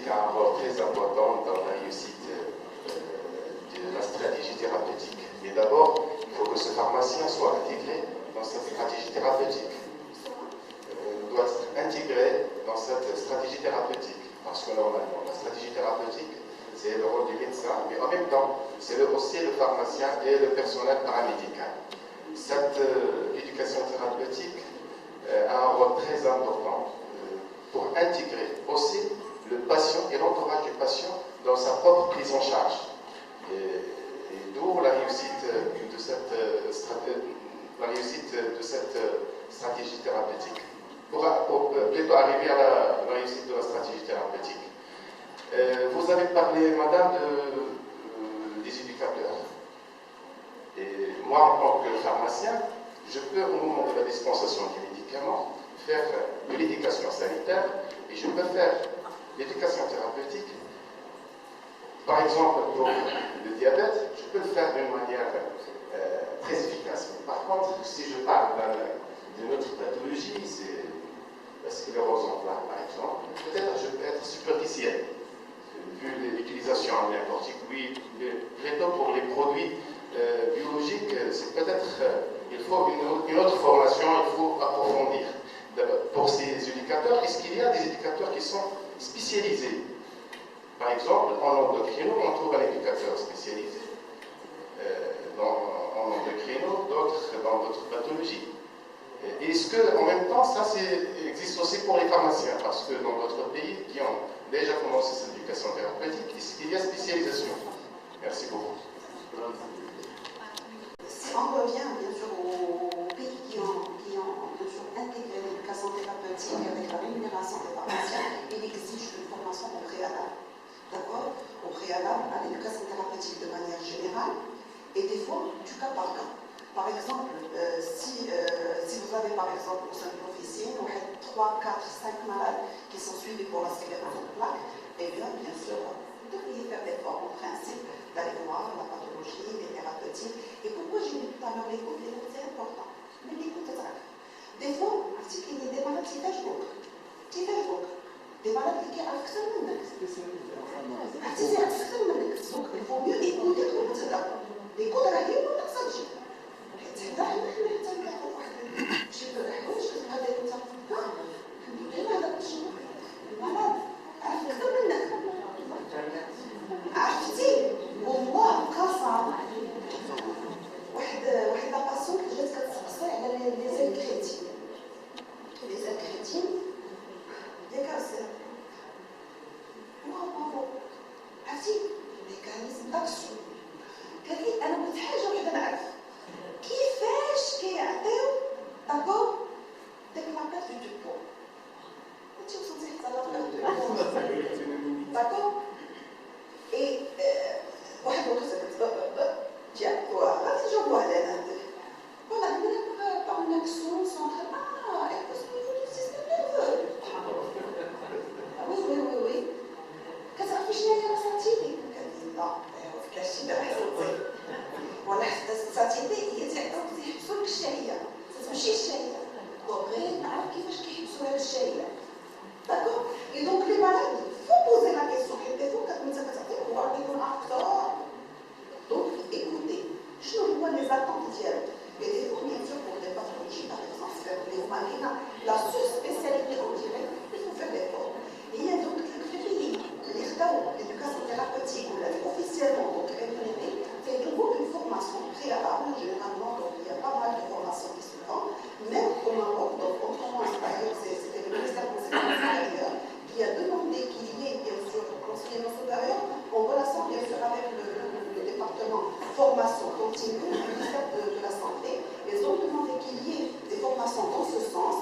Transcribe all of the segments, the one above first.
thérapeutique a un rôle très important dans la réussite de la stratégie thérapeutique. Mais d'abord, il faut que ce pharmacien soit intégré dans cette stratégie thérapeutique. Il doit être intégré dans cette stratégie thérapeutique. Parce que normalement, la stratégie thérapeutique, c'est le rôle du médecin, mais en même temps, c'est aussi le pharmacien et le personnel paramédical. Cette éducation thérapeutique a un rôle très important pour intégrer aussi le patient et l'entourage du patient dans sa propre prise en charge. Et d'où la réussite de cette stratégie thérapeutique. Pour plutôt arriver à la réussite de la stratégie thérapeutique. Vous avez parlé, madame, des éducateurs. Et moi, en tant que pharmacien, je peux, au moment de la dispensation du médicament, faire de l'éducation sanitaire et je peux faire l'éducation thérapeutique. Par exemple, pour le diabète, je peux le faire d'une manière très efficace. Par contre, si je parle d'une autre pathologie, c'est la sclérose en plaques, par exemple, peut-être je peux être superficiel. Vu l'utilisation en corticoïdes, les taux pour les produits biologiques, c'est peut-être, il faut une autre formation, il faut approfondir. Pour ces éducateurs, est-ce qu'il y a des éducateurs qui sont spécialisés? Par exemple, en endocrino, on trouve un éducateur spécialisé en endocrino, d'autres dans d'autres pathologies. Est-ce qu'en même temps, ça existe aussi pour les pharmaciens? Parce que dans d'autres pays qui ont déjà commencé cette éducation thérapeutique, est-ce qu'il y a spécialisation? Merci beaucoup. Si on revient bien sûr aux pays qui ont bien sûr intégré l'éducation thérapeutique avec la rémunération des pharmaciens, il exige une formation au préalable. D'accord? Au préalable à l'éducation thérapeutique de manière générale et des fois du cas par cas. Par exemple, si vous avez par exemple au sein de l'officine 3, 4, 5 malades qui sont suivis pour la sclérose en plaques, eh bien sûr, vous devriez faire l'effort en principe d'aller voir la pathologie, les thérapeutiques. Et pourquoi j'ai dit tout à l'heure l'écoute c'est important. Mais l'écoute est très. Des fois, il y a des malades qui font des malades qui ont accès à donc il faut mieux écouter que vous êtes là. L'écoute à la vie, on a ça déjà. عرفتي والله خاصة واحد لاباسون اللي جات كتسقسي على لي زالكريتين ديال كارسير برافو عرفتي ميكانيزم داكسيون قالت لي انا بغيت حاجه وحده نعرف كيفاش كيعطيو داكور داك لاباس دو بو انت وصلتي حتى لاباس داكور اي واحد الوقت جاب وغادي جاوبوها لنا فوالا قلنا باغ اون اكسيون سونترال وي كتعرفي شنو هي لاساتيدي؟ قالت لي لا فكاشي دابا حسبتي ولا حتى الساتيدي هي تيحبسوا لك الشهيه تمشي الشهيه بغيت نعرف كيفاش كيحبسوا هذه الشهيه داكور اي دونك لي مالاد فو بوزي لا كيسيون حيت دي فوا انت كتعطيه هو راه كيكون اكثر دونك ايكوتي شنو هو لي زاتونت ديالك et des fois bien sûr pour des pathologies par exemple les humains la sous-spécialité on dirait il faut faire l'effort il y a donc في pays اللي خداو l'éducation thérapeutique ou officiellement donc RNP fait toujours une formation préalable généralement donc il y a pas mal de formations qui se font même au Maroc donc on commence par exemple c'était le ministère de l'enseignement supérieur qui a demandé qu'il y ait bien sûr l'enseignement supérieur en relation bien sûr avec le département formation continue du ministère de la Santé. Ils ont demandé qu'il y ait des formations dans ce sens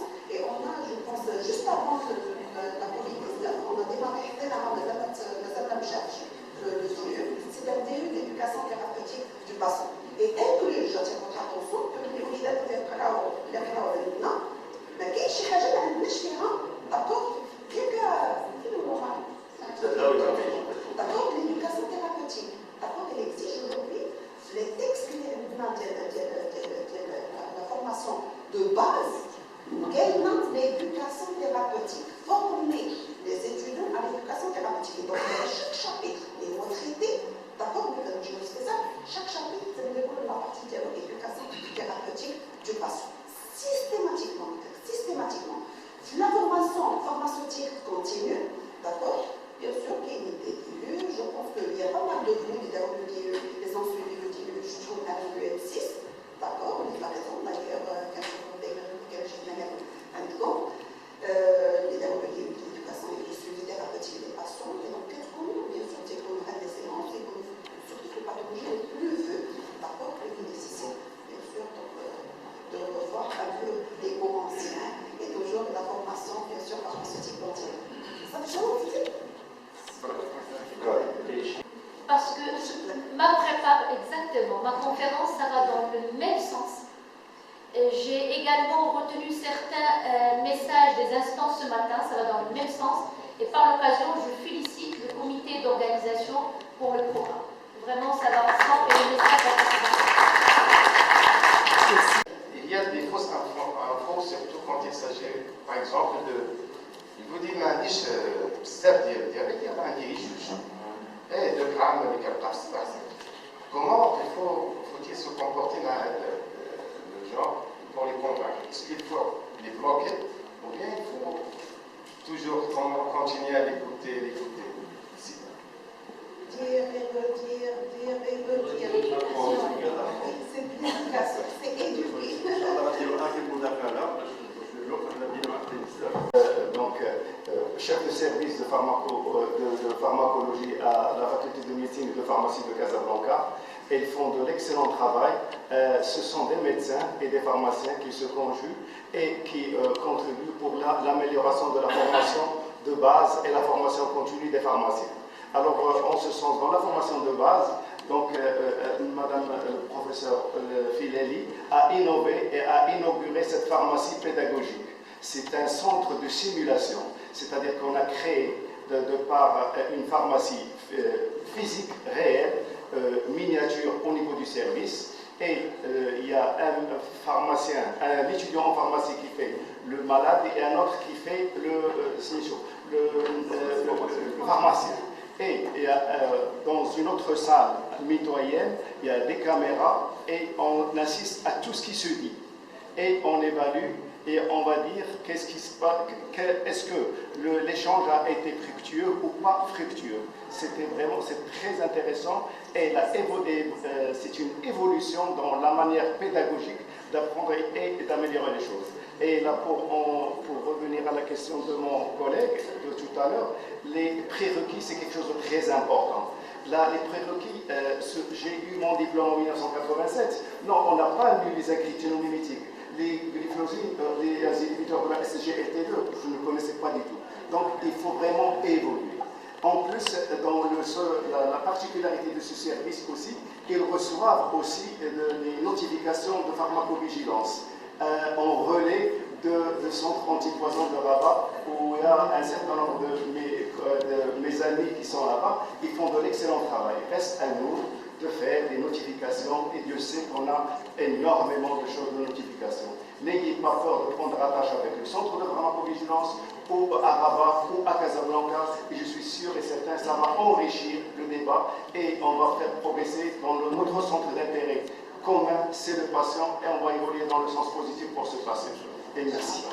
à partir de l'éducation thérapeutique du patient. Systématiquement. La formation pharmaceutique continue, d'accord? Bien sûr qu'il y a des DIU, je pense qu'il y a pas mal de vous, les ont suivi le DIU jusqu'au LUM6, d'accord? On a raison d'ailleurs, quand j'ai l'éducation et le suivi thérapeutique des patients, et donc qu'est-ce qu'on a? Bien sûr, c'est qu'on a des séances et qu'on surtout que pathologie le veut, d'accord? Et qui nécessite, bien sûr, de revoir un peu les cours anciens et toujours de la formation, bien sûr, pharmaceutique continue. Ça fait chaud, vous dites? Parce que ma conférence, ça va dans le même sens. J'ai également retenu certains messages des instances ce matin, ça va dans le même sens. Et par l'occasion, je félicite le comité d'organisation pour le programme. Vraiment, ça va ensemble et le message va passer. Il y a des fausses infos, surtout quand il s'agit, par exemple, de. Il vous dit, ma niche, c'est-à-dire, il y a un juge. Et de grammes avec un passe. Comment faut-il se comporter dans le genre pour les convaincre? Est-ce qu'il faut les bloquer ou bien il faut toujours continuer à l'écouter? Dire. C'est l'éducation, c'est éduquer. Chef de service de pharmacologie à la faculté de médecine et de pharmacie de Casablanca. Ils font de l'excellent travail. Ce sont des médecins et des pharmaciens qui se conjuguent et qui contribuent pour l'amélioration de la formation de base et la formation continue des pharmaciens. Alors, en ce sens, dans la formation de base, donc, Madame le professeur Fileli a innové et a inauguré cette pharmacie pédagogique. C'est un centre de simulation, c'est-à-dire qu'on a créé de par une pharmacie physique, réelle, miniature au niveau du service. Et il y a un pharmacien, un étudiant en pharmacie qui fait le malade et un autre qui fait le pharmacien. Et dans une autre salle mitoyenne, il y a des caméras et on assiste à tout ce qui se dit. Et on évalue et on va dire qu'est-ce qui se passe, est-ce que l'échange a été fructueux ou pas fructueux. C'est très intéressant et c'est une évolution dans la manière pédagogique d'apprendre et d'améliorer les choses. Et là, pour revenir à la question de mon collègue de tout à l'heure, les prérequis, c'est quelque chose de très important. Là, les prérequis, j'ai eu mon diplôme en 1987. Non, on n'a pas lu les écritures mimétiques. Les inhibiteurs de la SGLT2, je ne connaissais pas du tout. Donc, il faut vraiment évoluer. En plus, dans la particularité de ce service aussi, ils reçoivent aussi les notifications de pharmacovigilance en relais de centre antipoison de Rabat, où il y a un certain nombre de mes amis qui sont là-bas, ils font de l'excellent travail. Reste à nous de faire des notifications, et Dieu sait qu'on a énormément de choses de notification. N'ayez pas peur de prendre attache avec le centre de pharmacovigilance, ou à Rabat, ou à Casablanca, et je suis sûr et certain que ça va enrichir le débat, et on va faire progresser dans notre centre d'intérêt commun, c'est le patient, et on va évoluer dans le sens positif pour ce patient. Et merci.